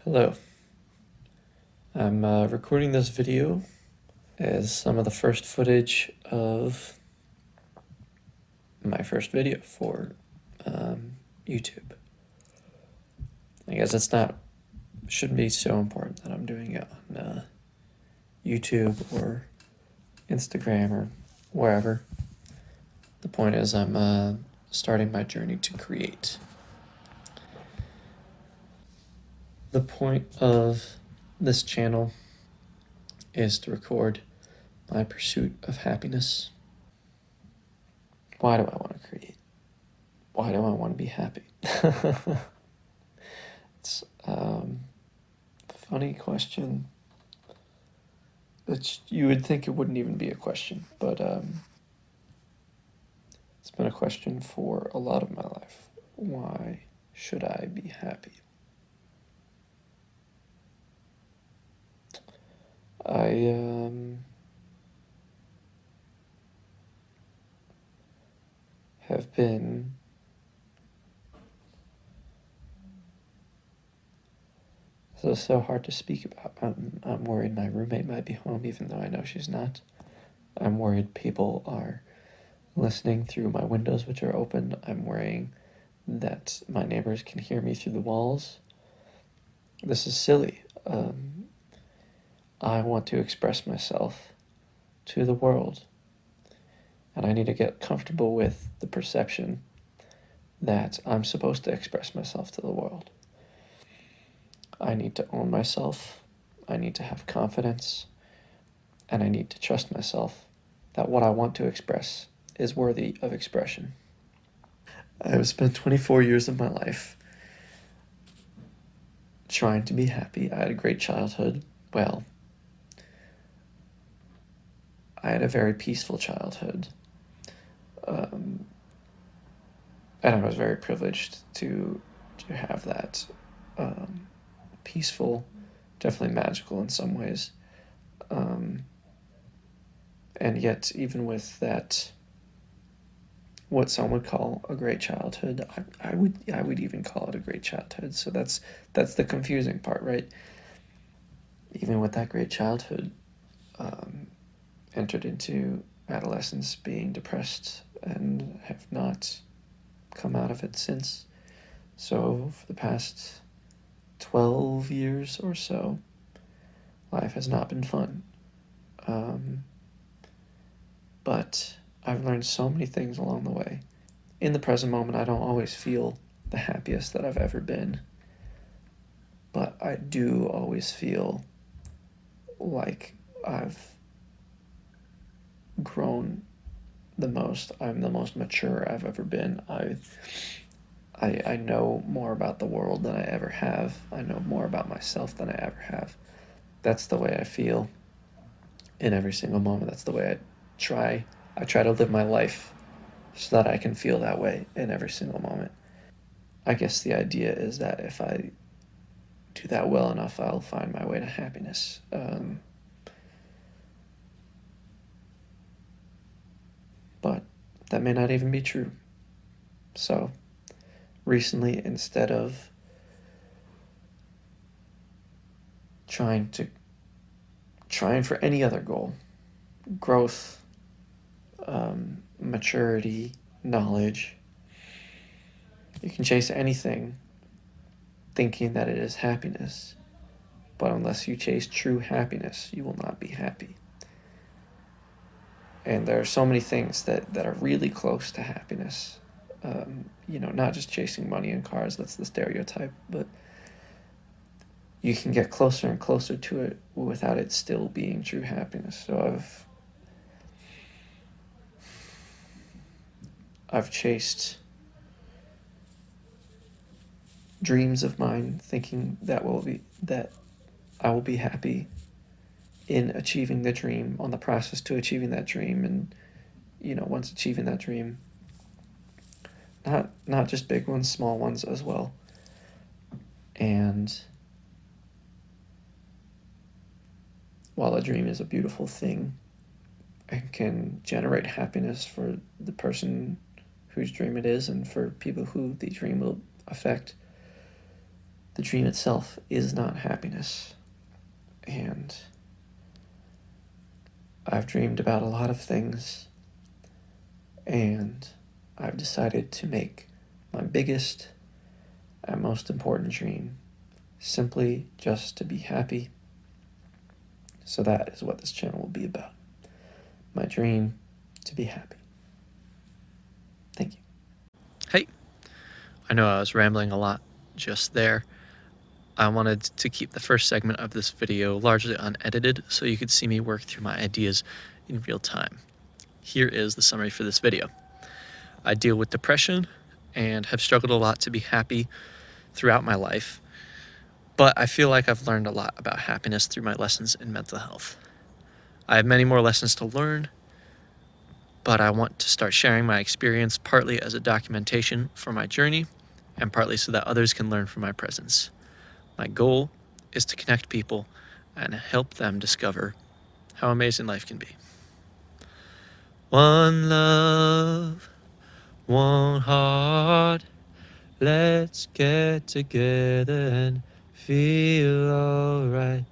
Hello. I'm recording this video as some of the first footage of my first video for YouTube. I guess shouldn't be so important that I'm doing it on YouTube or Instagram or wherever. The point is I'm starting my journey to create. The point of this channel is to record my pursuit of happiness. Why do I want to create? Why do I want to be happy? It's a funny question. You would think it wouldn't even be a question, but it's been a question for a lot of my life. Why should I be happy? I have been this is so hard to speak about. I'm worried my roommate might be home, even though I know she's not. I'm worried people are listening through my windows, which are open. I'm worrying that my neighbors can hear me through the walls. This is silly. I want to express myself to the world, and I need to get comfortable with the perception that I'm supposed to express myself to the world. I need to own myself, I need to have confidence, and I need to trust myself that what I want to express is worthy of expression. I have spent 24 years of my life trying to be happy. I had a great childhood. Well, I had a very peaceful childhood. And I was very privileged to have that peaceful, definitely magical in some ways. And yet, even with that, what some would call a great childhood, I would even call it a great childhood. So that's the confusing part, right? Even with that great childhood, entered into adolescence being depressed and have not come out of it since. So for the past 12 years or so, life has not been fun. But I've learned so many things along the way. In the present moment, I don't always feel the happiest that I've ever been, but I do always feel like I've grown the most. I'm the most mature I've ever been. I know more about the world than I ever have. I know more about myself than I ever have. That's the way I feel in every single moment. That's the way I try to live my life so that I can feel that way in every single moment. I guess the idea is that if I do that well enough, I'll find my way to happiness. But that may not even be true. So recently, instead of trying for any other goal, growth, maturity, knowledge, you can chase anything thinking that it is happiness, but unless you chase true happiness, you will not be happy. And there are so many things that are really close to happiness. Not just chasing money and cars, that's the stereotype, but you can get closer and closer to it without it still being true happiness. So I've chased dreams of mine thinking that I will be happy in achieving the dream, on the process to achieving that dream, and once achieving that dream, not just big ones, small ones as well. And while a dream is a beautiful thing and can generate happiness for the person whose dream it is and for people who the dream will affect, the dream itself is not happiness. And I've dreamed about a lot of things, and I've decided to make my biggest and most important dream simply just to be happy. So that is what this channel will be about. My dream to be happy. Thank you. Hey, I know I was rambling a lot just there. I wanted to keep the first segment of this video largely unedited so you could see me work through my ideas in real time. Here is the summary for this video. I deal with depression and have struggled a lot to be happy throughout my life, but I feel like I've learned a lot about happiness through my lessons in mental health. I have many more lessons to learn, but I want to start sharing my experience partly as a documentation for my journey and partly so that others can learn from my presence. My goal is to connect people and help them discover how amazing life can be. One love, one heart, let's get together and feel alright.